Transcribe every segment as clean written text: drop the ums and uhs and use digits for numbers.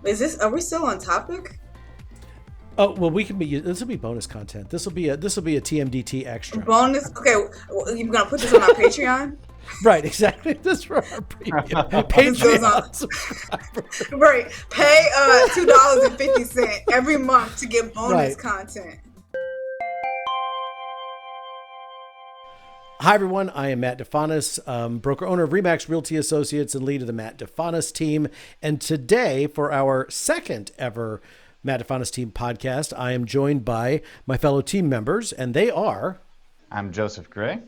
Are we still on topic? Oh, well, this will be bonus content. This will be a TMDT extra. Bonus? Okay, well, you're going to put this on our Patreon? Right, exactly. This is for our premium Patreon subscribers. Right. Pay $2.50 every month to get bonus content. Hi, everyone. I am Matt DeFanis, broker owner of Remax Realty Associates and lead of the Matt DeFanis team. And today, for our second ever Matt DeFanis team podcast, I am joined by my fellow team members, and they are... I'm Joseph Gray.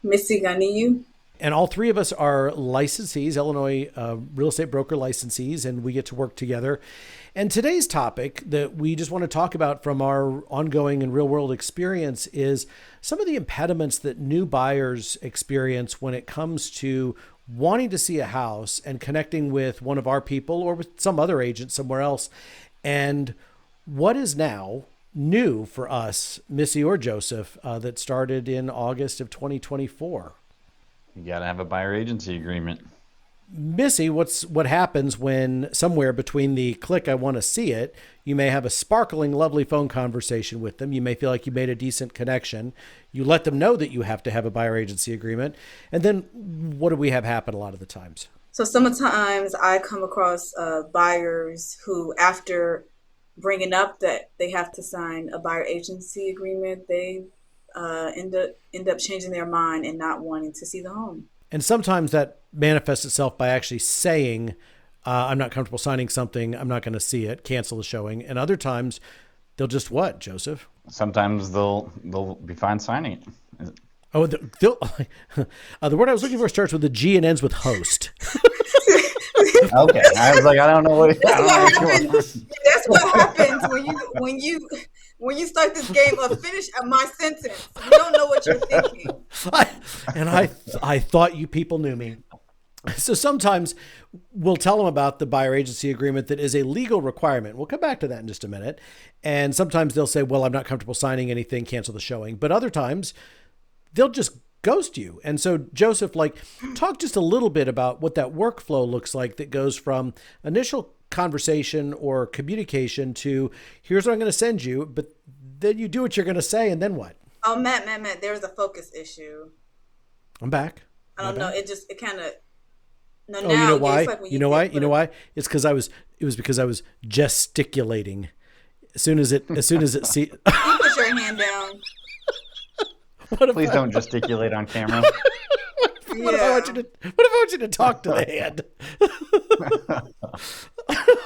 Missy Ganiyu. And all three of us are licensees, Illinois real estate broker licensees, and we get to work together. And today's topic that we just want to talk about from our ongoing and real world experience is some of the impediments that new buyers experience when it comes to wanting to see a house and connecting with one of our people or with some other agent somewhere else. And what is now new for us, Missy or Joseph, that started in August of 2024? You got to have a buyer agency agreement. Missy, what happens when somewhere between the click, I want to see it, you may have a sparkling, lovely phone conversation with them. You may feel like you made a decent connection. You let them know that you have to have a buyer agency agreement. And then what do we have happen a lot of the times? So sometimes I come across buyers who, after bringing up that they have to sign a buyer agency agreement, they end up changing their mind and not wanting to see the home. And sometimes that manifests itself by actually saying, I'm not comfortable signing something, I'm not going to see it, cancel the showing. And other times they'll just what, Joseph? Sometimes they'll be fine signing it. Oh, the word I was looking for starts with a G and ends with host. Okay, I was like, I don't know what. That's what happens when you start this game of finish my sentence. You don't know what you're thinking. I thought you people knew me. So sometimes we'll tell them about the buyer agency agreement that is a legal requirement. We'll come back to that in just a minute. And sometimes they'll say, well, I'm not comfortable signing anything, cancel the showing. But other times they'll just ghost you. And so Joseph, talk just a little bit about what that workflow looks like that goes from initial conversation or communication to here's what I'm going to send you, but then you do what you're going to say. And then what? Oh, Matt, there's a focus issue. I'm back. I don't know. It kind of, no, oh, you know why? You know why? It's because I was gesticulating. As soon as it see. You put your hand down. Please don't gesticulate on camera. What if I want you to talk to the hand?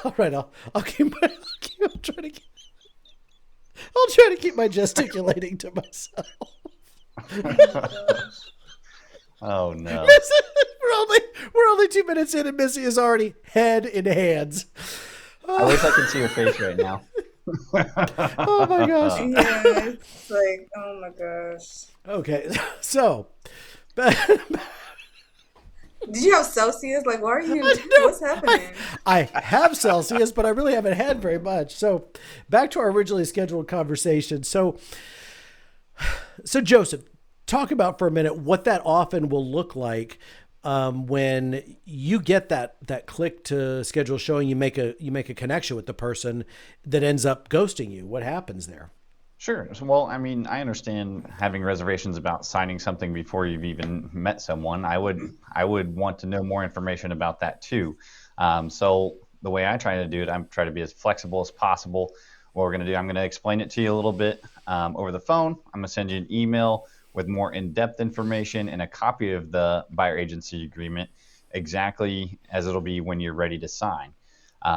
All right, I'll try to keep my gesticulating to myself. Oh no. We're only 2 minutes in and Missy is already head in hands. I wish I could see your face right now. Oh my gosh. Yeah, it's like, oh my gosh. Okay, so did you have Celsius? Why are you? What's happening? I have Celsius, but I really haven't had very much. So back to our originally scheduled conversation. So Joseph, talk about for a minute what that often will look like when you get that click to schedule showing. You make a connection with the person that ends up ghosting you. What happens there? Sure. Well, I mean, I understand having reservations about signing something before you've even met someone. I would want to know more information about that too. So the way I try to do it, I'm trying to be as flexible as possible. What we're going to do, I'm going to explain it to you a little bit over the phone. I'm going to send you an email with more in-depth information and a copy of the buyer agency agreement, exactly as it'll be when you're ready to sign.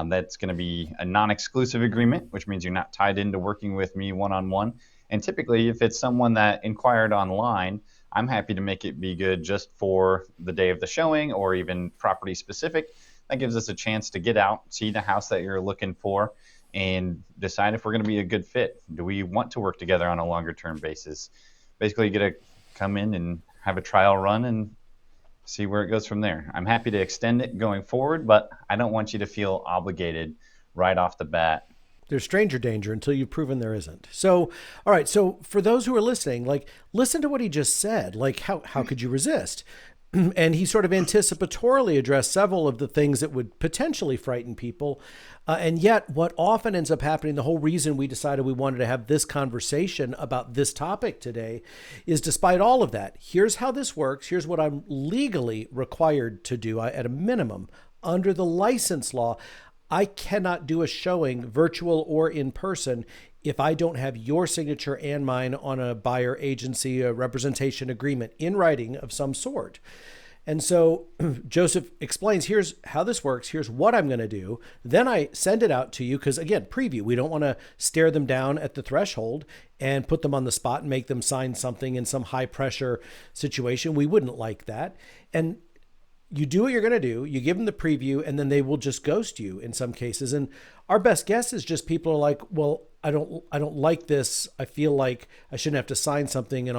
That's going to be a non-exclusive agreement, which means you're not tied into working with me one-on-one. And typically, if it's someone that inquired online, I'm happy to make it be good just for the day of the showing or even property specific. That gives us a chance to get out, see the house that you're looking for, and decide if we're going to be a good fit. Do we want to work together on a longer term basis? Basically, you get to come in and have a trial run and see where it goes from there. I'm happy to extend it going forward, but I don't want you to feel obligated right off the bat. There's stranger danger until you've proven there isn't. So, all right. So for those who are listening, listen to what he just said. How could you resist? And he sort of anticipatorily addressed several of the things that would potentially frighten people. And yet, what often ends up happening, the whole reason we decided we wanted to have this conversation about this topic today, is despite all of that, here's how this works. Here's what I'm legally required to do at a minimum under the license law. I cannot do a showing, virtual or in person, if I don't have your signature and mine on a buyer agency a representation agreement in writing of some sort. And so Joseph explains, here's how this works. Here's what I'm going to do. Then I send it out to you because, again, preview. We don't want to stare them down at the threshold and put them on the spot and make them sign something in some high pressure situation. We wouldn't like that. And you do what you're going to do. You give them the preview, and then they will just ghost you in some cases. And our best guess is just people are like, well, I don't like this. I feel like I shouldn't have to sign something, and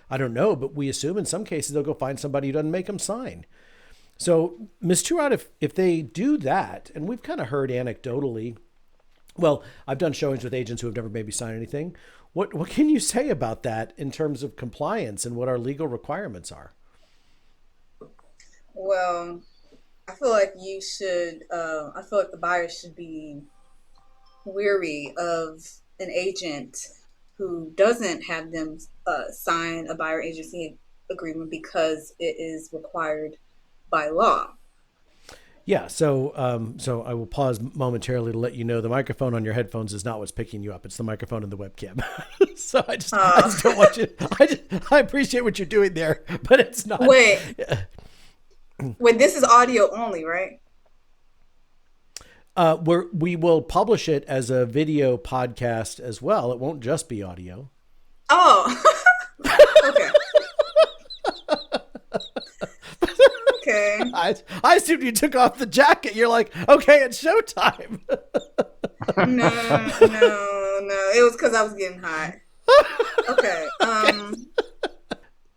I don't know, but we assume in some cases they'll go find somebody who doesn't make them sign. So, Ms. Turod, if they do that, and we've kind of heard anecdotally, well, I've done showings with agents who have never maybe signed anything. What can you say about that in terms of compliance and what our legal requirements are? Well, I feel like I feel like the buyer should be weary of an agent who doesn't have them sign a buyer agency agreement because it is required by law. Yeah, so I will pause momentarily to let you know the microphone on your headphones is not what's picking you up. It's the microphone in the webcam. So I just don't want you. I appreciate what you're doing there, but it's not. Wait, this is audio only, right? We will publish it as a video podcast as well. It won't just be audio. Oh, okay. Okay. I assumed you took off the jacket. You're like, okay, it's showtime. No. It was because I was getting hot. Okay.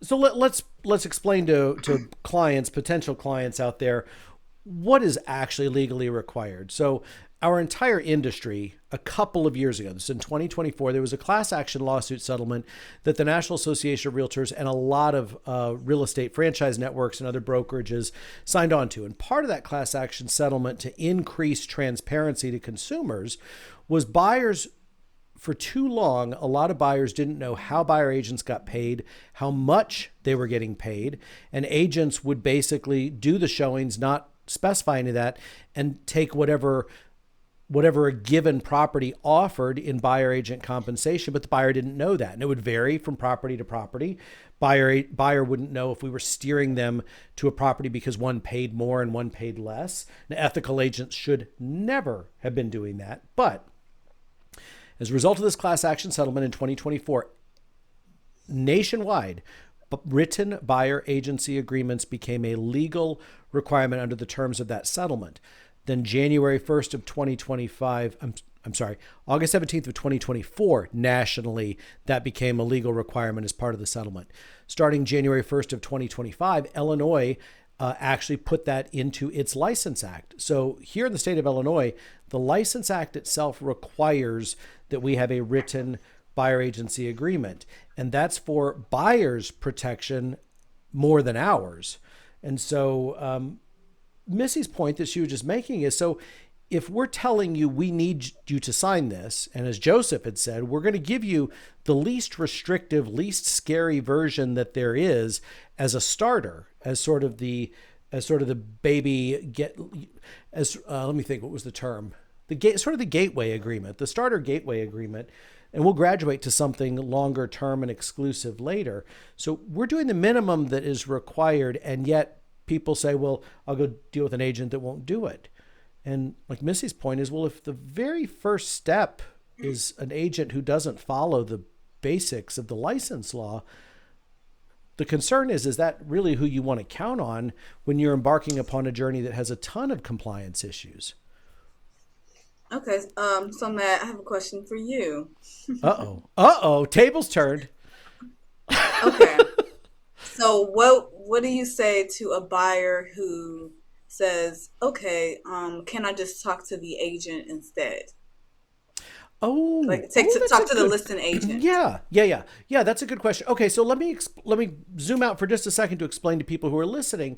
So let's explain to clients, potential clients out there, what is actually legally required. So our entire industry, a couple of years ago, this is in 2024, there was a class action lawsuit settlement that the National Association of Realtors and a lot of real estate franchise networks and other brokerages signed on to. And part of that class action settlement to increase transparency to consumers was buyers. For too long, a lot of buyers didn't know how buyer agents got paid, how much they were getting paid, and agents would basically do the showings, not specify any of that, and take whatever a given property offered in buyer agent compensation, but the buyer didn't know that. And it would vary from property to property. Buyer wouldn't know if we were steering them to a property because one paid more and one paid less. And ethical agents should never have been doing that. But as a result of this class action settlement in 2024, nationwide, written buyer agency agreements became a legal requirement under the terms of that settlement. Then January 1st of 2025, August 17th of 2024, nationally, that became a legal requirement as part of the settlement. Starting January 1st of 2025, Illinois actually put that into its License Act. So here in the state of Illinois, the License Act itself requires that we have a written buyer agency agreement. And that's for buyers' protection more than ours. And so Missy's point that she was just making is, so if we're telling you we need you to sign this, and as Joseph had said, we're going to give you the least restrictive, least scary version that there is as a starter, as sort of the baby let me think, what was the term? Sort of the gateway agreement, the starter gateway agreement, and we'll graduate to something longer term and exclusive later. So we're doing the minimum that is required, and yet people say, well, I'll go deal with an agent that won't do it. And like Missy's point is, well, if the very first step is an agent who doesn't follow the basics of the license law, the concern is that really who you want to count on when you're embarking upon a journey that has a ton of compliance issues? Okay. So Matt, I have a question for you. Tables turned. Okay. So what do you say to a buyer who says, okay, can I just talk to the agent instead? Like That's a talk to the good. listing agent. Yeah. That's a good question. Okay, so let me zoom out for just a second to explain to people who are listening.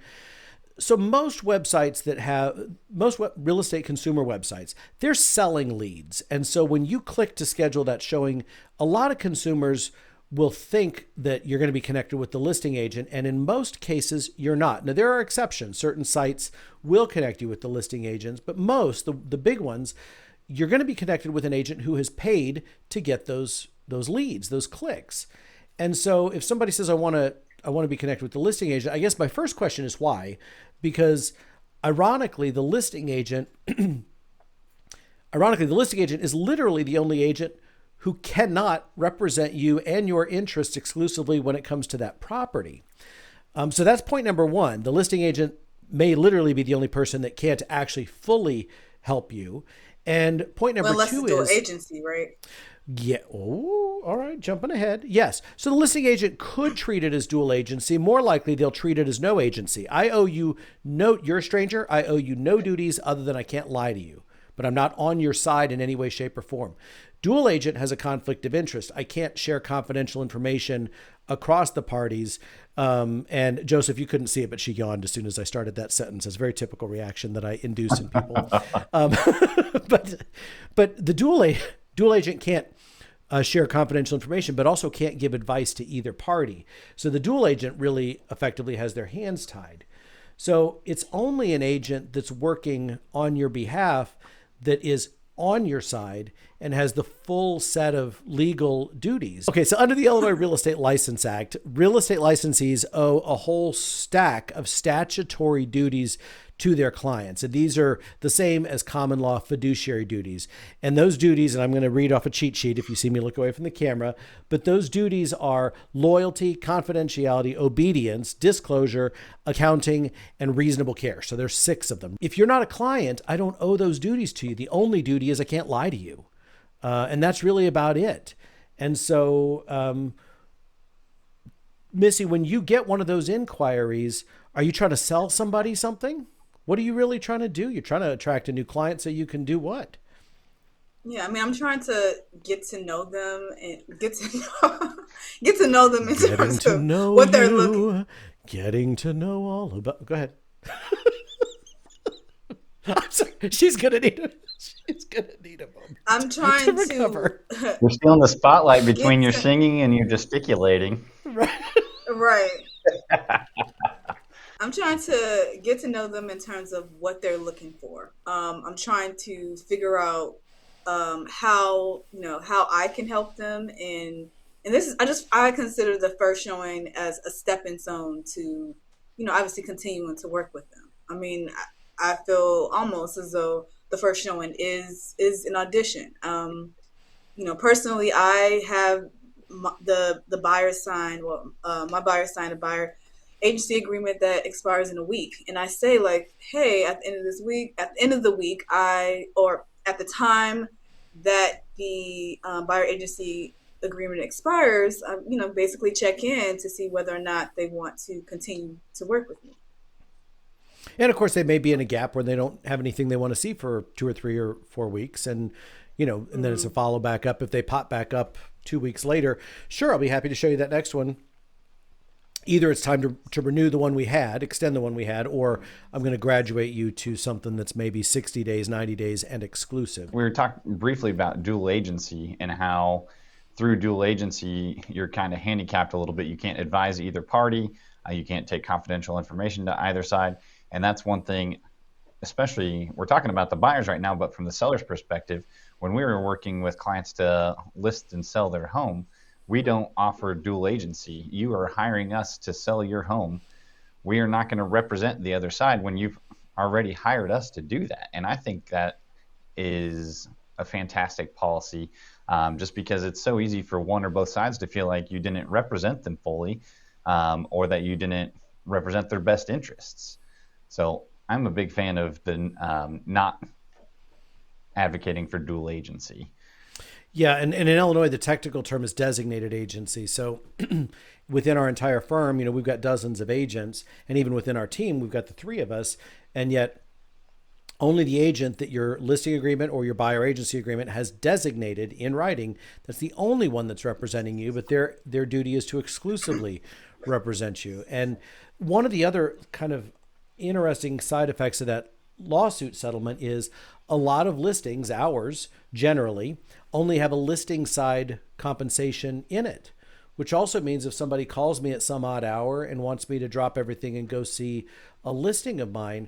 So most websites that have real estate consumer websites, they're selling leads, and so when you click to schedule that showing, a lot of consumers will think that you're going to be connected with the listing agent, and in most cases you're not. Now there are exceptions. Certain sites will connect you with the listing agents, but most the big ones, you're going to be connected with an agent who has paid to get those leads, those clicks. And so if somebody says I want to be connected with the listing agent, I guess my first question is why? Because ironically, the listing agent is literally the only agent who cannot represent you and your interests exclusively when it comes to that property. So that's point number one. The listing agent may literally be the only person that can't actually fully help you. And point Well, number unless two it's dual is, agency, right? yeah. Oh, all right. Jumping ahead. Yes. So the listing agent could treat it as dual agency. More likely, they'll treat it as no agency. I owe you no, you're a stranger. I owe you no duties other than I can't lie to you, but I'm not on your side in any way, shape, or form. Dual agent has a conflict of interest. I can't share confidential information across the parties. And Joseph, you couldn't see it, but she yawned as soon as I started that sentence. It's a very typical reaction that I induce in people. Um, but the dual agent can't share confidential information, but also can't give advice to either party. So the dual agent really effectively has their hands tied. So it's only an agent that's working on your behalf that is on your side and has the full set of legal duties. Okay, so under the Illinois Real Estate License Act, real estate licensees owe a whole stack of statutory duties to their clients. And these are the same as common law fiduciary duties. And those duties, and I'm going to read off a cheat sheet if you see me look away from the camera, but those duties are loyalty, confidentiality, obedience, disclosure, accounting, and reasonable care. So there's 6 of them. If you're not a client, I don't owe those duties to you. The only duty is I can't lie to you. And that's really about it. And so, Missy, when you get one of those inquiries, are you trying to sell somebody something? What are you really trying to do? You're trying to attract a new client so you can do what? Yeah, I mean, I'm trying to get to know them and get to know them in Getting terms to of know what they're looking. you, getting to know all about. Go ahead. I'm sorry. She's gonna need a moment I'm to trying to recover. You're stealing the spotlight between get your to singing and your gesticulating. Right. right. I'm trying to get to know them in terms of what they're looking for. I'm trying to figure out how how I can help them, and this is I consider the first showing as a stepping stone to obviously continuing to work with them. I mean, I feel almost as though the first showing is an audition. Personally, I have the buyer sign. Well, my buyer signed a buyer agency agreement that expires in a week, and I say like, hey, at the end of this week, at the end of the week, or at the time that the buyer agency agreement expires, basically check in to see whether or not they want to continue to work with me. And of course, they may be in a gap where they don't have anything they want to see for 2 or 3 or 4 weeks, and and then it's a follow back up. If they pop back up 2 weeks later, sure, I'll be happy to show you that next one. Either it's time to renew the one we had, extend the one we had, or I'm going to graduate you to something that's maybe 60 days, 90 days, and exclusive. We were talking briefly about dual agency and how through dual agency, you're kind of handicapped a little bit. You can't advise either party. You can't take confidential information to either side. And that's one thing, especially we're talking about the buyers right now, but from the seller's perspective, when we were working with clients to list and sell their home, we don't offer dual agency. You are hiring us to sell your home. We are not going to represent the other side when you've already hired us to do that. And I think that is a fantastic policy, just because it's so easy for one or both sides to feel like you didn't represent them fully, or that you didn't represent their best interests. So I'm a big fan of the not advocating for dual agency. Yeah, and in Illinois, the technical term is designated agency. So within our entire firm, we've got dozens of agents, and even within our team, we've got the 3 of us, and yet only the agent that your listing agreement or your buyer agency agreement has designated in writing, that's the only one that's representing you, but their duty is to exclusively represent you. And one of the other kind of interesting side effects of that lawsuit settlement is a lot of listings, ours generally, only have a listing side compensation in it, which also means if somebody calls me at some odd hour and wants me to drop everything and go see a listing of mine,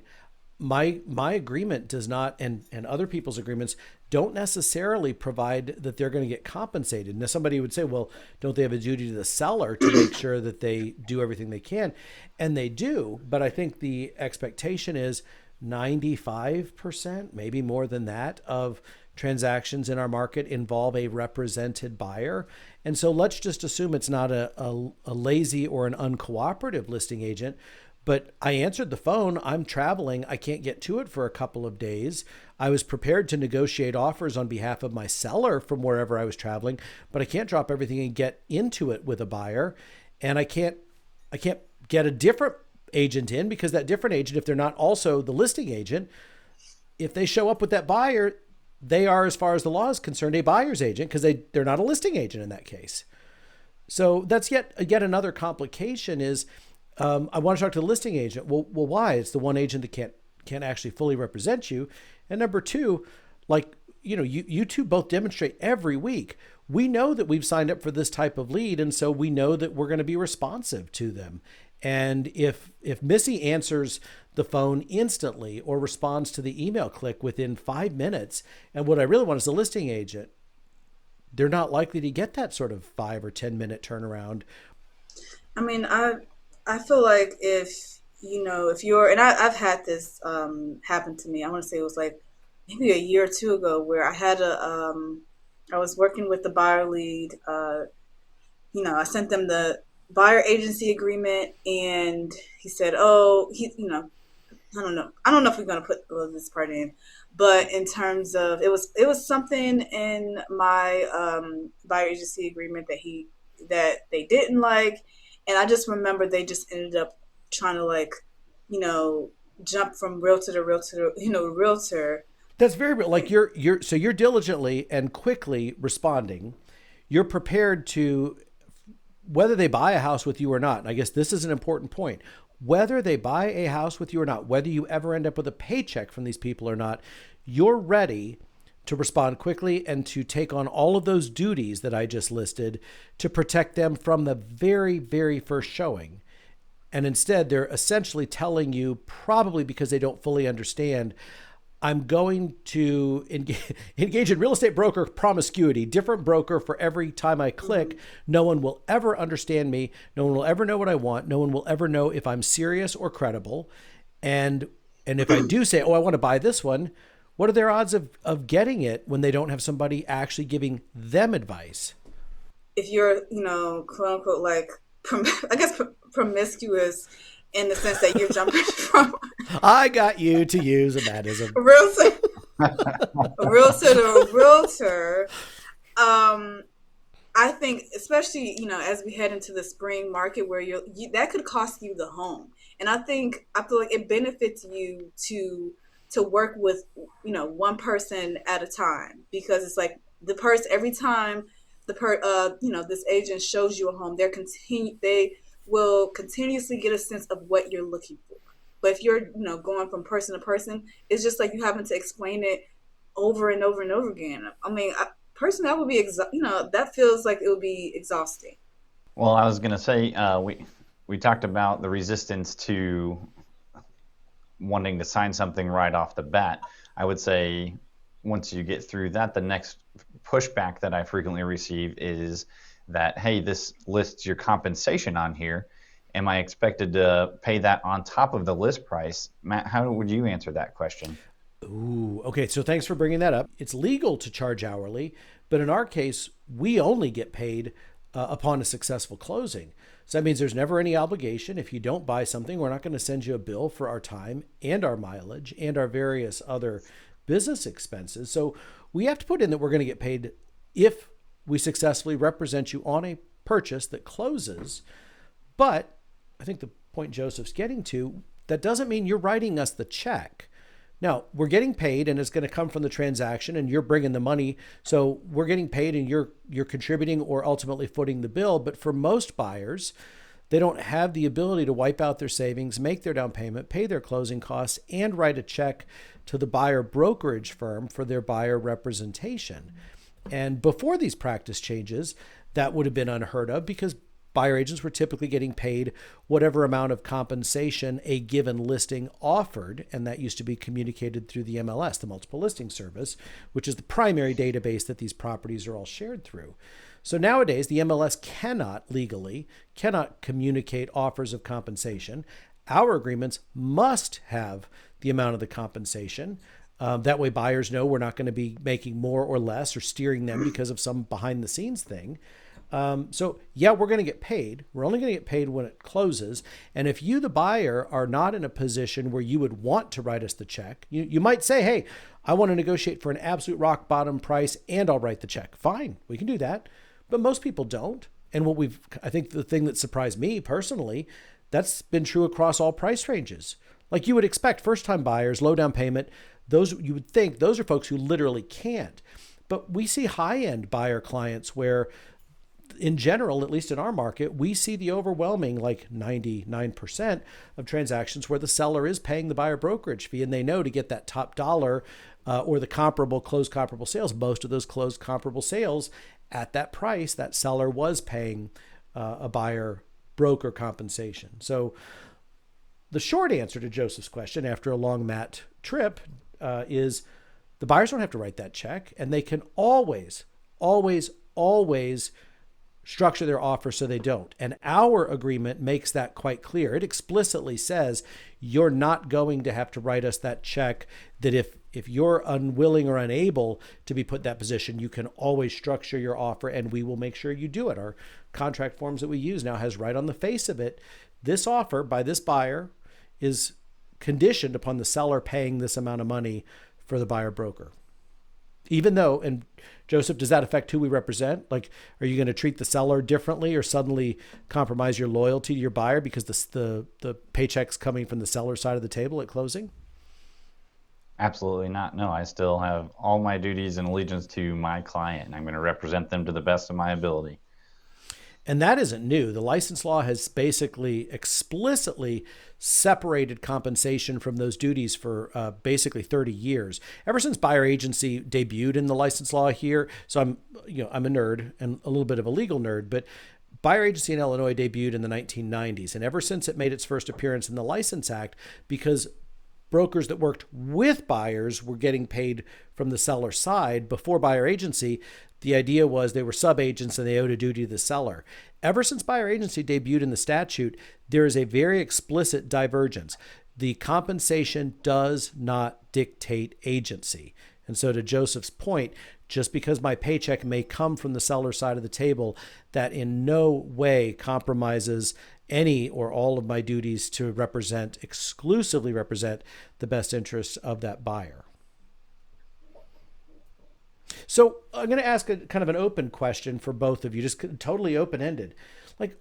my agreement does not, and other people's agreements don't necessarily provide that they're going to get compensated. Now somebody would say, well, don't they have a duty to the seller to make sure that they do everything they can? And they do, but I think the expectation is 95%, maybe more than that, of transactions in our market involve a represented buyer. And so let's just assume it's not a lazy or an uncooperative listing agent, but I answered the phone. I'm traveling. I can't get to it for a couple of days. I was prepared to negotiate offers on behalf of my seller from wherever I was traveling, but I can't drop everything and get into it with a buyer. And I can't get a different agent in, because that different agent, if they're not also the listing agent, if they show up with that buyer, they are, as far as the law is concerned, a buyer's agent, because they're not a listing agent in that case. So that's yet another complication is, I want to talk to the listing agent. Well, why? It's the one agent that can't actually fully represent you. And number two, like, you two both demonstrate every week. We know that we've signed up for this type of lead, and so we know that we're going to be responsive to them. And if Missy answers the phone instantly or responds to the email click within 5 minutes, and what I really want is a listing agent, they're not likely to get that sort of 5 or 10 minute turnaround. I mean, I feel like if you're, and I've had this happen to me. I want to say it was like maybe a year or two ago, where I was working with the buyer lead. I sent them the buyer agency agreement, and he said, "Oh, I don't know if we're gonna put this part in, but in terms of it was something in my buyer agency agreement that they didn't like, and I just remember they just ended up trying to you know, jump from realtor to realtor, realtor. That's very real. Like you're diligently and quickly responding. You're prepared to, whether they buy a house with you or not. And I guess this is an important point. Whether they buy a house with you or not, whether you ever end up with a paycheck from these people or not, you're ready to respond quickly and to take on all of those duties that I just listed to protect them from the very, very first showing. And instead, they're essentially telling you, probably because they don't fully understand, I'm going to engage in real estate broker promiscuity, different broker for every time I click. No one will ever understand me. No one will ever know what I want. No one will ever know if I'm serious or credible. And if I do say, oh, I want to buy this one, what are their odds of getting it when they don't have somebody actually giving them advice? If you're, quote unquote, I guess promiscuous, in the sense that you're jumping from I got you to use a madism. realtor to realtor. I think, especially as we head into the spring market, where that could cost you the home, and I feel like it benefits you to work with one person at a time, because it's like the person, every time this agent shows you a home, they will continuously get a sense of what you're looking for. But if you're going from person to person, it's just like you having to explain it over and over and over again. I mean, personally, that would be that feels like it would be exhausting. Well, I was going to say, we talked about the resistance to wanting to sign something right off the bat. I would say once you get through that, the next pushback that I frequently receive is that, hey, this lists your compensation on here. Am I expected to pay that on top of the list price? Matt, how would you answer that question? Ooh, okay. So thanks for bringing that up. It's legal to charge hourly, but in our case, we only get paid upon a successful closing. So that means there's never any obligation. If you don't buy something, we're not going to send you a bill for our time and our mileage and our various other business expenses. So we have to put in that we're going to get paid if we successfully represent you on a purchase that closes. But I think the point Joseph's getting to, that doesn't mean you're writing us the check, Now, we're getting paid and it's going to come from the transaction and you're bringing the money. So we're getting paid and you're contributing or ultimately footing the bill. But for most buyers, they don't have the ability to wipe out their savings, make their down payment, pay their closing costs, and write a check to the buyer brokerage firm for their buyer representation. And before these practice changes, that would have been unheard of because buyer agents were typically getting paid whatever amount of compensation a given listing offered, and that used to be communicated through the MLS, the Multiple Listing Service, which is the primary database that these properties are all shared through. So nowadays, the MLS cannot communicate offers of compensation. Our agreements must have the amount of the compensation. That way buyers know we're not going to be making more or less or steering them because of some behind the scenes thing. So yeah, we're going to get paid. We're only going to get paid when it closes. And if you, the buyer, are not in a position where you would want to write us the check, you might say, hey, I want to negotiate for an absolute rock bottom price and I'll write the check. Fine, we can do that. But most people don't. And I think the thing that surprised me personally, that's been true across all price ranges. Like you would expect first time buyers, low down payment, you would think those are folks who literally can't. But we see high end buyer clients where in general, at least in our market, we see the overwhelming like 99% of transactions where the seller is paying the buyer brokerage fee and they know to get that top dollar or the closed comparable sales, most of those closed comparable sales at that price, that seller was paying a buyer broker compensation. So the short answer to Joseph's question after a long mat trip is the buyers don't have to write that check and they can always, always, always structure their offer so they don't. And our agreement makes that quite clear. It explicitly says you're not going to have to write us that check, that if you're unwilling or unable to be put in that position, you can always structure your offer and we will make sure you do it. Our contract forms that we use now has right on the face of it, this offer by this buyer is conditioned upon the seller paying this amount of money for the buyer broker. Even though, and Joseph, does that affect who we represent? Like, are you going to treat the seller differently or suddenly compromise your loyalty to your buyer because the paycheck's coming from the seller side of the table at closing? Absolutely not. No, I still have all my duties and allegiance to my client, and I'm going to represent them to the best of my ability. And that isn't new. The license law has basically explicitly separated compensation from those duties for basically 30 years. Ever since buyer agency debuted in the license law here, so I'm a nerd and a little bit of a legal nerd, but buyer agency in Illinois debuted in the 1990s. And ever since it made its first appearance in the License Act, because brokers that worked with buyers were getting paid from the seller side before buyer agency, the idea was they were sub-agents and they owed a duty to the seller. Ever since buyer agency debuted in the statute, there is a very explicit divergence. The compensation does not dictate agency. And so to Joseph's point, just because my paycheck may come from the seller side of the table, that in no way compromises any or all of my duties to exclusively represent the best interests of that buyer. So I'm going to ask a kind of an open question for both of you, just totally open-ended. Like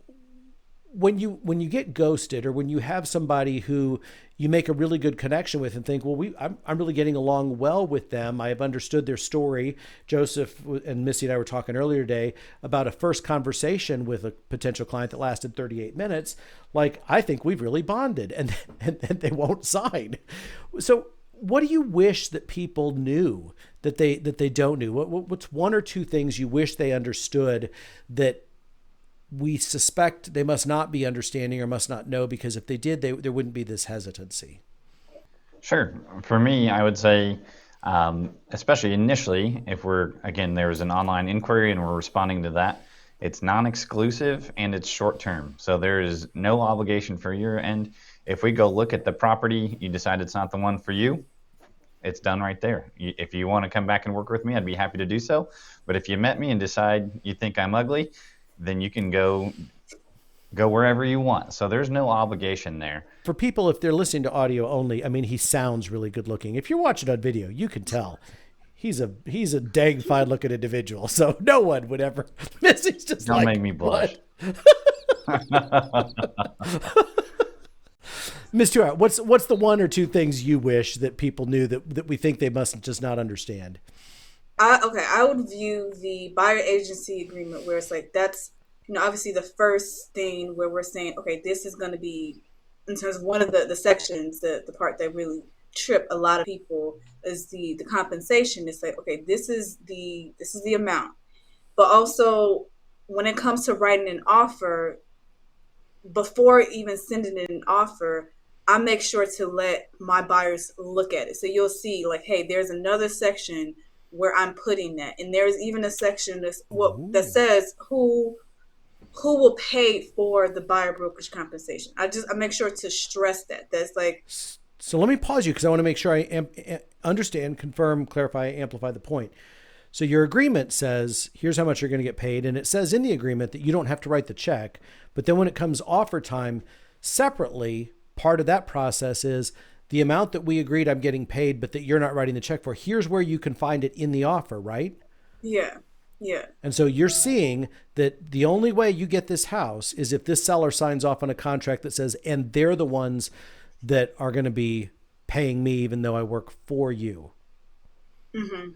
when you get ghosted or when you have somebody who you make a really good connection with and think, well, I'm really getting along well with them. I have understood their story. Joseph and Missy and I were talking earlier today about a first conversation with a potential client that lasted 38 minutes. Like, I think we've really bonded and they won't sign. So what do you wish that people knew that they don't know? What's one or two things you wish they understood that we suspect they must not be understanding or must not know, because if they did, there wouldn't be this hesitancy? Sure. For me, I would say, especially initially, if there was an online inquiry and we're responding to that, it's non-exclusive and it's short-term. So there is no obligation for your end. If we go look at the property, you decide it's not the one for you, it's done right there. If you want to come back and work with me, I'd be happy to do so. But if you met me and decide you think I'm ugly, then you can go wherever you want. So there's no obligation there. For people, if they're listening to audio only, I mean, he sounds really good looking. If you're watching on video, you can tell he's a dang fine looking individual. So no one would ever. Missy's just Don't make me blush. Ms. Stewart, what's the one or two things you wish that people knew that we think they must just not understand? I would view the buyer agency agreement where it's like that's obviously the first thing where we're saying okay, this is going to be in terms of one of the sections, the part that really trip a lot of people is the compensation. It's like okay, this is the amount, but also when it comes to writing an offer, before even sending in an offer, I make sure to let my buyers look at it. So you'll see, like, hey, there's another section where I'm putting that, and there's even a section that Ooh. says who will pay for the buyer brokerage compensation. I make sure to stress that. That's like, So let me pause you because I want to make sure understand, confirm, clarify, amplify the point. So your agreement says, here's how much you're going to get paid. And it says in the agreement that you don't have to write the check. But then when it comes offer time, separately, part of that process is the amount that we agreed I'm getting paid, but that you're not writing the check for. Here's where you can find it in the offer, right? yeah, yeah. And so you're seeing that the only way you get this house is if this seller signs off on a contract that says, and they're the ones that are going to be paying me, even though I work for you. Mm-hmm.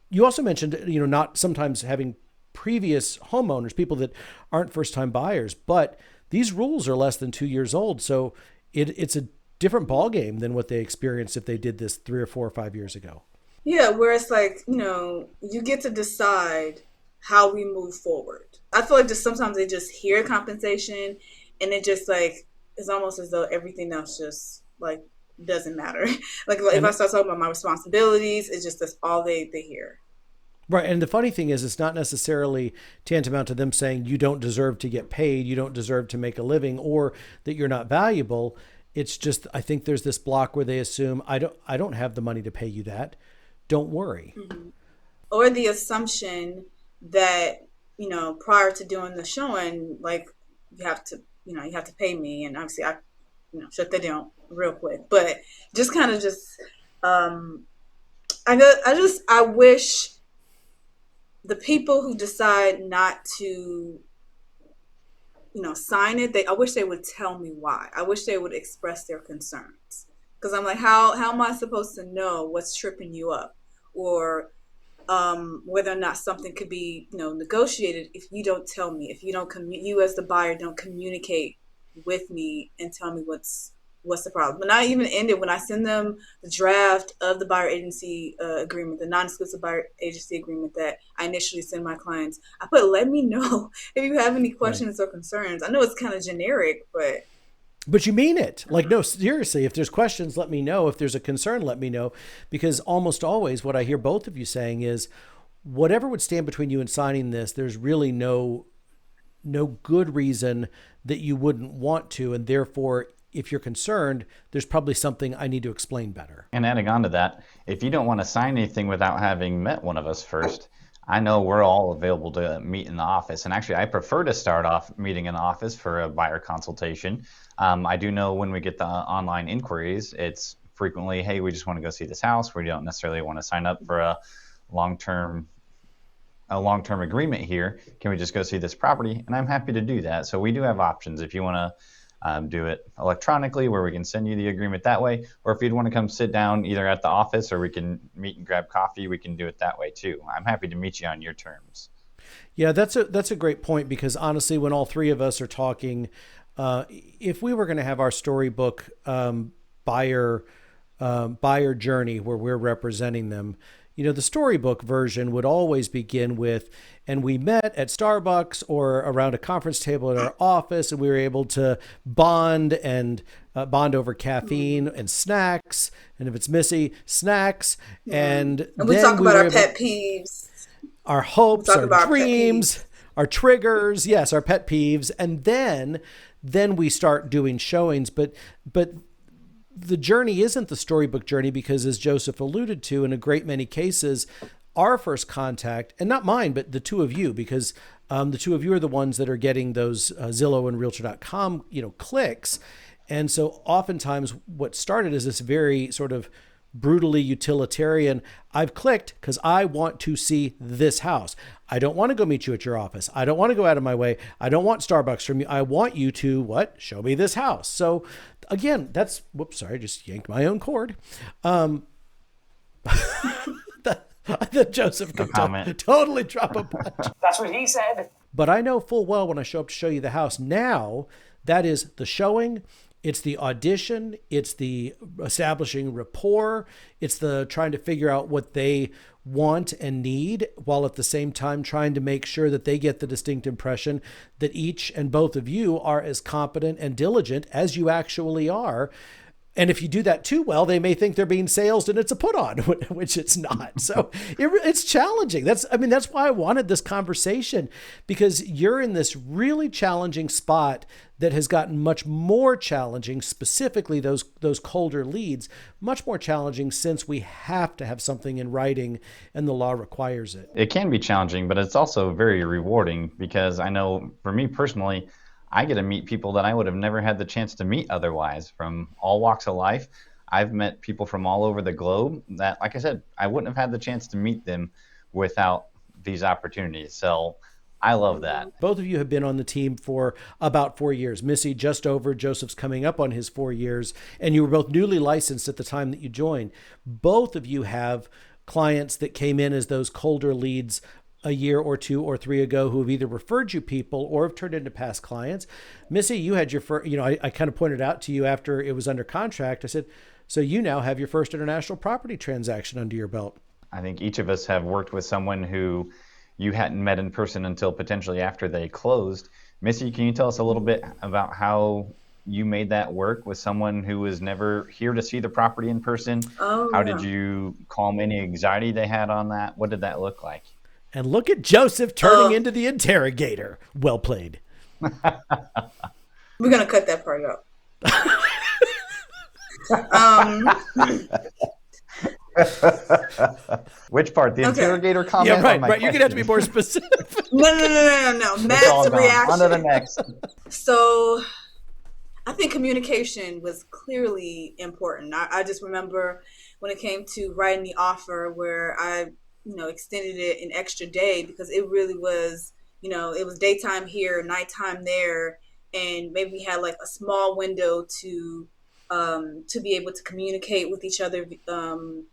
You also mentioned, not sometimes having previous homeowners, people that aren't first time buyers, but these rules are less than 2 years old. So it's a different ballgame than what they experienced if they did this 3 or 4 or 5 years ago. Yeah, where it's like, you get to decide how we move forward. I feel like just sometimes they just hear compensation and it just like it's almost as though everything else just like doesn't matter. Like if I And start talking about my responsibilities, it's just that's all they hear. right. And the funny thing is, it's not necessarily tantamount to them saying you don't deserve to get paid, you don't deserve to make a living, or that you're not valuable. It's just, I think there's this block where they assume I don't have the money to pay you that. Don't worry. Mm-hmm. Or the assumption that, prior to doing the showing, like you have to pay me and obviously I shut that down real quick. But just kind of just um I wish the people who decide not to sign it, I wish they would tell me why. I wish they would express their concerns. Because I'm like, how am I supposed to know what's tripping you up? Or whether or not something could be, negotiated if you don't tell me, if you don't you as the buyer don't communicate with me and tell me what's the problem. But not even ended when I send them the draft of the buyer agency agreement, the non-exclusive buyer agency agreement that I initially send my clients. I put, let me know if you have any Right. questions or concerns. I know it's kind of generic, But you mean it. I don't Like, know. no, seriously, if there's questions, let me know. If there's a concern, let me know. Because almost always what I hear both of you saying is whatever would stand between you and signing this, there's really no good reason that you wouldn't want to. And therefore, if you're concerned, there's probably something I need to explain better. And adding on to that, if you don't want to sign anything without having met one of us first, I know we're all available to meet in the office. And actually, I prefer to start off meeting in the office for a buyer consultation. I do know when we get the online inquiries, it's frequently, hey, we just want to go see this house. We don't necessarily want to sign up for long-term a long-term agreement here. Can we just go see this property? And I'm happy to do that. So we do have options if you want to do it electronically where we can send you the agreement that way, or if you'd want to come sit down either at the office or we can meet and grab coffee, we can do it that way too. I'm happy to meet you on your terms. Yeah, that's a great point because honestly, when all three of us are talking, if we were going to have our storybook buyer buyer journey where we're representing them, the storybook version would always begin with, and we met at Starbucks or around a conference table at our office, and we were able to bond and bond over caffeine and snacks, and if it's Missy, snacks, Yeah. and And we then talk we about were our able pet peeves. our We hopes, talk our about our pet dreams, peeves. our triggers, yes, our pet peeves, and then we start doing showings. But the journey isn't the storybook journey because, as Joseph alluded to, in a great many cases, our first contact, and not mine, but the two of you, because the two of you are the ones that are getting those Zillow and Realtor.com, clicks. And so oftentimes what started as this very sort of brutally utilitarian. I've clicked because I want to see this house. I don't want to go meet you at your office. I don't want to go out of my way. I don't want Starbucks from you. I want you to what? Show me this house. So again, that's, whoops, sorry, I just yanked my own cord. That Joseph could totally drop a punch. That's what he said. But I know full well when I show up to show you the house now, that is the showing, it's the audition, it's the establishing rapport, it's the trying to figure out what they want and need, while at the same time trying to make sure that they get the distinct impression that each and both of you are as competent and diligent as you actually are. And if you do that too well, they may think they're being salesed and it's a put on, which it's not. So it's challenging. That's why I wanted this conversation, because you're in this really challenging spot that has gotten much more challenging, specifically those colder leads, much more challenging since we have to have something in writing and the law requires it. It can be challenging, but it's also very rewarding, because I know for me personally, I get to meet people that I would have never had the chance to meet otherwise, from all walks of life. I've met people from all over the globe that, like I said, I wouldn't have had the chance to meet them without these opportunities. So I love that. Both of you have been on the team for about 4 years. Missy just over, Joseph's coming up on his 4 years, and you were both newly licensed at the time that you joined. Both of you have clients that came in as those colder leads a year or 2 or 3 ago who have either referred you people or have turned into past clients. Missy, you had your first, I kind of pointed out to you after it was under contract. I said, so you now have your first international property transaction under your belt. I think each of us have worked with someone who you hadn't met in person until potentially after they closed. Missy, can you tell us a little bit about how you made that work with someone who was never here to see the property in person? How did you calm any anxiety they had on that? What did that look like? And look at Joseph turning into the interrogator. Well played. We're going to cut that part out. Which part? The interrogator comment? Yeah, right. You're going to have to be more specific. No. Matt's reaction. On to the next. So I think communication was clearly important. I just remember when it came to writing the offer, where I extended it an extra day, because it really was, it was daytime here, nighttime there. And maybe we had like a small window to be able to communicate with each other on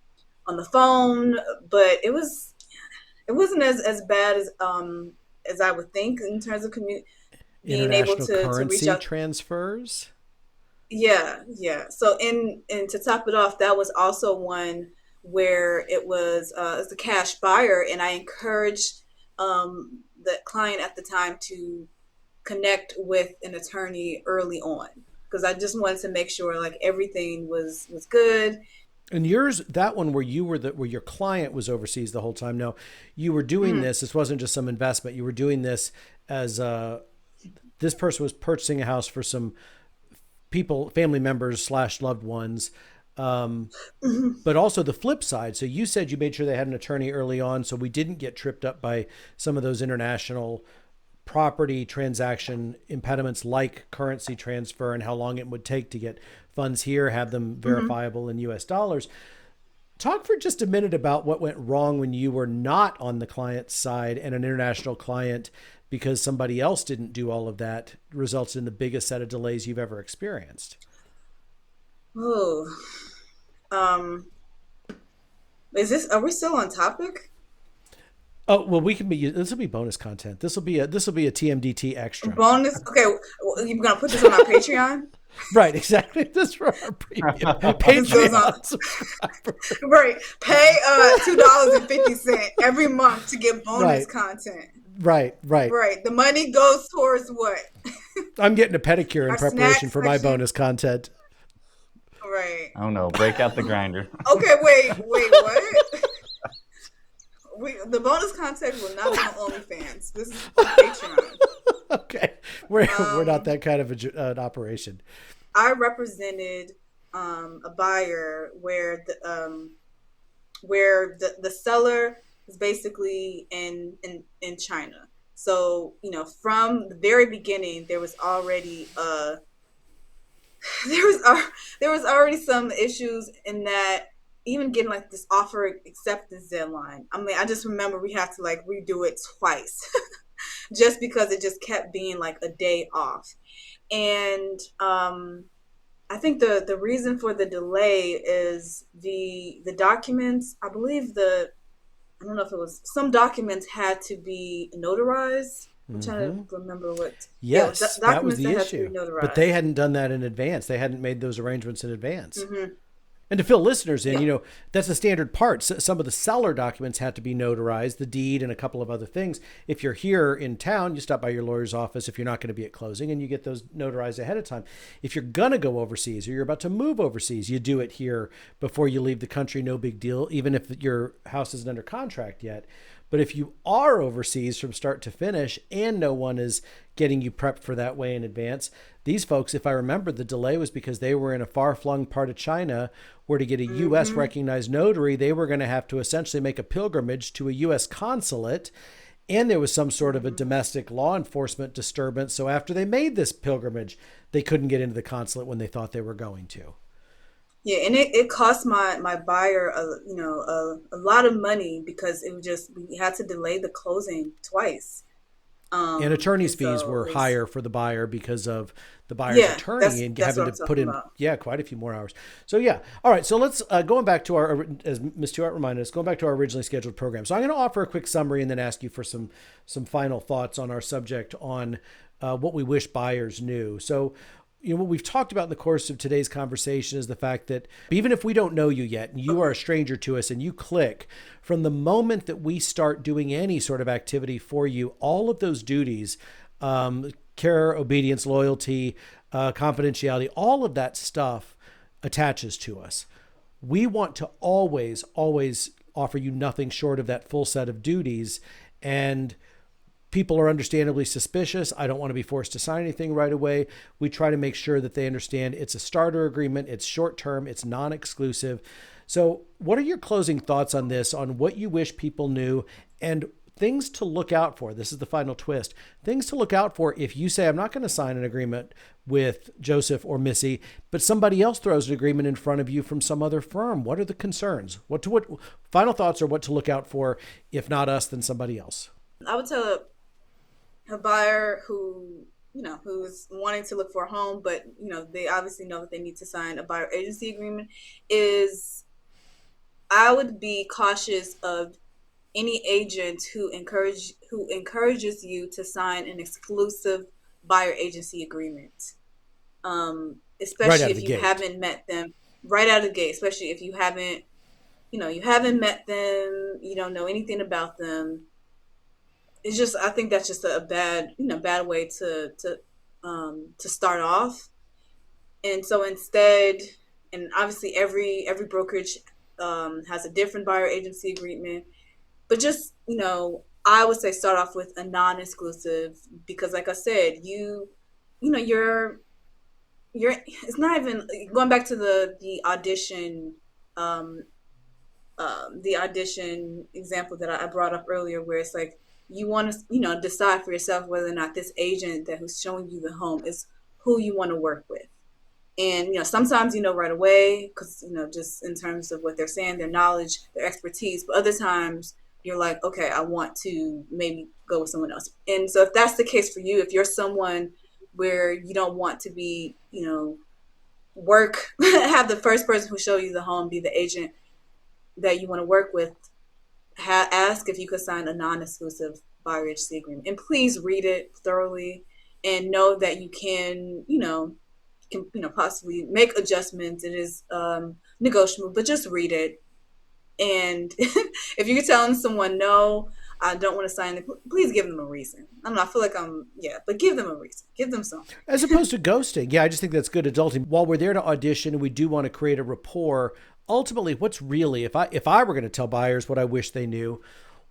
the phone. But it wasn't as bad as I would think in terms of being able to reach out. Transfers. Yeah. So and to top it off, that was also one where it was as a cash buyer, and I encouraged the client at the time to connect with an attorney early on, because I just wanted to make sure like everything was good. And yours, that one where you were where your client was overseas the whole time. No, you were doing this. This wasn't just some investment. You were doing this as this person was purchasing a house for some people, family members / loved ones. But also the flip side. So you said you made sure they had an attorney early on, so we didn't get tripped up by some of those international property transaction impediments like currency transfer and how long it would take to get funds here, have them verifiable in US dollars. Talk for just a minute about what went wrong when you were not on the client's side and an international client, because somebody else didn't do all of that, results in the biggest set of delays you've ever experienced. Oh, are we still on topic? Oh, well, this will be bonus content. This will be a TMDT extra. Bonus? Okay. You're going to put this on our Patreon? Right, exactly. This is for our premium Patreon. Right. Pay $2.50 every month to get bonus content. Right. The money goes towards what? I'm getting a pedicure in preparation for my bonus content. Right. Oh no! Break out the grinder. Okay, wait, what? The bonus content will not be on OnlyFans. This is on Patreon. Okay, we're not that kind of an operation. I represented a buyer where the seller is basically in China. So from the very beginning, there was already there was already some issues in that even getting like this offer acceptance deadline. I mean, I just remember we had to like redo it twice just because it just kept being like a day off. And I think the reason for the delay is the documents. I believe I don't know if it was some documents had to be notarized. I'm trying to Mm-hmm. remember what. Yeah, it was Yes, that was documents the that had to be issue. But they notarized. hadn't done that in advance. They hadn't made those arrangements in advance. Hmm. And to fill listeners in, Yeah. that's a standard part. Some of the seller documents had to be notarized, the deed and a couple of other things. If you're here in town, you stop by your lawyer's office if you're not going to be at closing and you get those notarized ahead of time. If you're going to go overseas or you're about to move overseas, you do it here before you leave the country. No big deal, even if your house isn't under contract yet. But if you are overseas from start to finish and no one is getting you prepped for that way in advance, these folks, if I remember, the delay was because they were in a far-flung part of China where to get a U.S. Hmm. recognized notary, they were going to have to essentially make a pilgrimage to a U.S. consulate. And there was some sort of a Hmm. domestic law enforcement disturbance. So after they made this pilgrimage, they couldn't get into the consulate when they thought they were going to. Yeah, and it cost my buyer a lot of money because it was just we had to delay the closing twice. And attorney's And fees so were it was, higher for the buyer because of the buyer's yeah, attorney and that's having what to I'm put talking in, about. yeah, quite a few more hours. So, yeah. All right. So let's, going back to as Ms. Stewart reminded us, going back to our originally scheduled program. So I'm going to offer a quick summary and then ask you for some final thoughts on our subject on what we wish buyers knew. So, what we've talked about in the course of today's conversation is the fact that even if we don't know you yet and you are a Okay. stranger to us and you click, from the moment that we start doing any sort of activity for you, all of those duties, care, obedience, loyalty, confidentiality, all of that stuff attaches to us. We want to always, always offer you nothing short of that full set of duties. And people are understandably suspicious. I don't want to be forced to sign anything right away. We try to make sure that they understand it's a starter agreement, it's short term, it's non exclusive. So, what are your closing thoughts on this, on what you wish people knew and things to look out for? This is the final twist. Things to look out for if you say, I'm not going to sign an agreement with Joseph or Missy, but somebody else throws an agreement in front of you from some other firm. What are the concerns? What final thoughts are what to look out for, if not us, then somebody else? I would tell a buyer who who's wanting to look for a home, but they obviously know that they need to sign a buyer agency agreement. Is I would be cautious of any agent who encourages you to sign an exclusive buyer agency agreement, Right especially out of if the you gate. haven't met them right out of the gate. Especially if you haven't met them, you don't know anything about them. It's just I think that's just a bad way to start off. And so instead, and obviously every brokerage has a different buyer agency agreement, but just I would say start off with a non-exclusive, because like I said, you know you're it's not even going back to the audition, um the audition example that I brought up earlier, where it's like you want to decide for yourself whether or not this agent that who's showing you the home is who you want to work with. And sometimes right away, because just in terms of what they're saying, their knowledge, their expertise. But other times you're like, okay, I want to maybe go with someone else. And so if that's the case for you, if you're someone where you don't want to be work have the first person who show you the home be the agent that you want to work with, ask if you could sign a non-exclusive buyer agency agreement, and please read it thoroughly and know that you can possibly make adjustments. It is negotiable, but just read it. And if you're telling someone no, I don't want to sign it, please give them a reason. I feel like but give them a reason. Give them something. As opposed to ghosting. Yeah, I just think that's good adulting. While we're there to audition and we do want to create a rapport, ultimately what's really, if I were going to tell buyers what I wish they knew,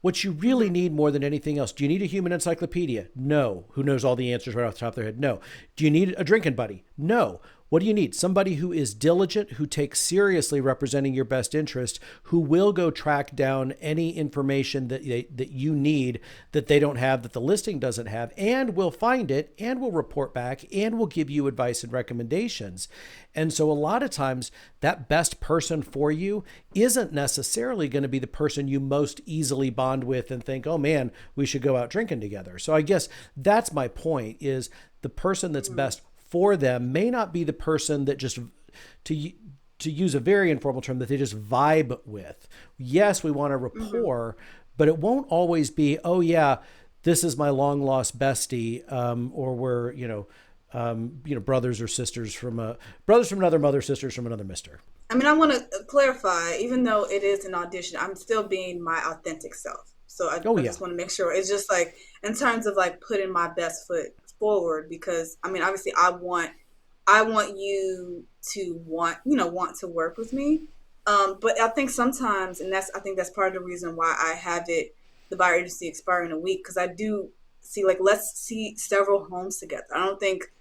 what you really Mm-hmm. need more than anything else, do you need a human encyclopedia? No. Who knows all the answers right off the top of their head? No. Do you need a drinking buddy? No. What do you need? Somebody who is diligent, who takes seriously representing your best interest, who will go track down any information that you need that they don't have, that the listing doesn't have, and will find it and will report back and will give you advice and recommendations. And so a lot of times that best person for you isn't necessarily going to be the person you most easily bond with and think, oh man, we should go out drinking together. So I guess that's my point, is the person that's best for them may not be the person that just, to use a very informal term, that they just vibe with. Yes, we want a rapport, but it won't always be, oh yeah, this is my long lost bestie, or we're, brothers or sisters from brothers from another mother, sisters from another mister. I mean, I want to clarify, even though it is an audition, I'm still being my authentic self. So I just want to make sure it's just like in terms of like putting my best foot forward, because I mean, obviously I want you to want to work with me. But I think sometimes, and I think that's part of the reason why I have the buyer agency expire in a week, because I do see, like, let's see several homes together. I don't think,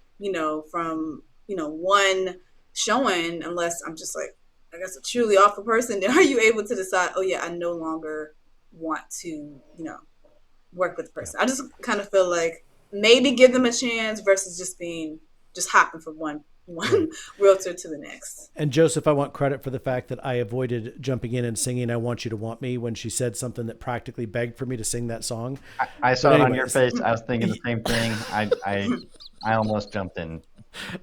from, one showing, unless I'm just like, I guess, a truly awful person, then are you able to decide, oh yeah, I no longer want to, work with the person. I just kind of feel like maybe give them a chance versus just hopping from one realtor to the next. And Joseph, I want credit for the fact that I avoided jumping in and singing "I Want You to Want Me" when she said something that practically begged for me to sing that song. I saw it on your face. I was thinking the same thing. I almost jumped in.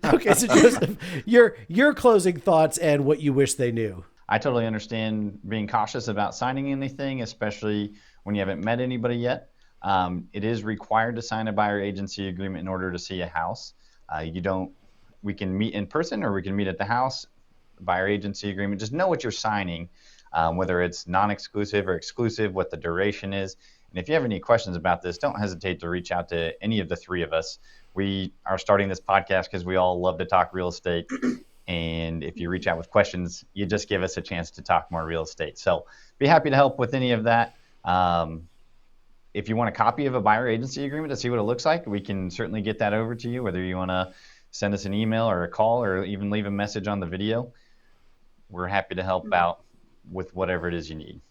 Okay, so Joseph, your closing thoughts and what you wish they knew. I totally understand being cautious about signing anything, especially when you haven't met anybody yet. It is required to sign a buyer agency agreement in order to see a house. We can meet in person or we can meet at the house. Buyer agency agreement, just know what you're signing, whether it's non-exclusive or exclusive, what the duration is. And if you have any questions about this, don't hesitate to reach out to any of the three of us. We are starting this podcast because we all love to talk real estate. And if you reach out with questions, you just give us a chance to talk more real estate. So be happy to help with any of that. If you want a copy of a buyer agency agreement to see what it looks like, we can certainly get that over to you, whether you want to send us an email or a call or even leave a message on the video. We're happy to help out with whatever it is you need.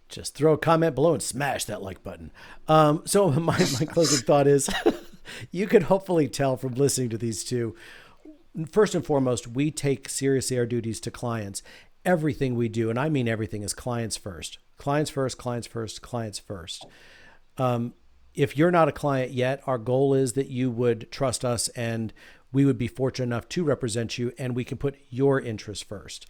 Just throw a comment below and smash that like button. So my closing thought is you can hopefully tell from listening to these two, first and foremost, we take seriously our duties to clients. Everything we do, and I mean everything, is clients first. Clients first, clients first, clients first. If you're not a client yet, our goal is that you would trust us and we would be fortunate enough to represent you, and we can put your interests first.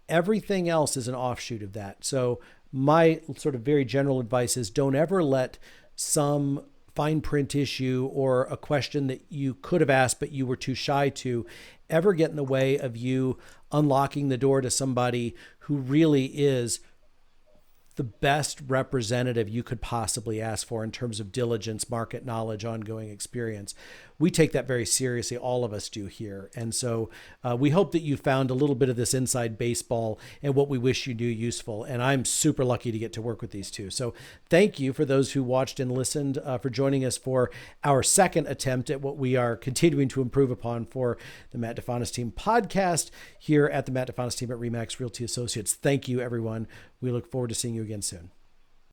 Everything else is an offshoot of that. So my sort of very general advice is don't ever let some fine print issue or a question that you could have asked but you were too shy to ever get in the way of you unlocking the door to somebody who really is the best representative you could possibly ask for in terms of diligence, market knowledge, ongoing experience. We take that very seriously. All of us do here. And so we hope that you found a little bit of this inside baseball and what we wish you knew useful. And I'm super lucky to get to work with these two. So thank you for those who watched and listened, for joining us for our second attempt at what we are continuing to improve upon for the Matt DeFanis Team podcast here at the Matt DeFanis Team at RE/MAX Realty Associates. Thank you, everyone. We look forward to seeing you again soon.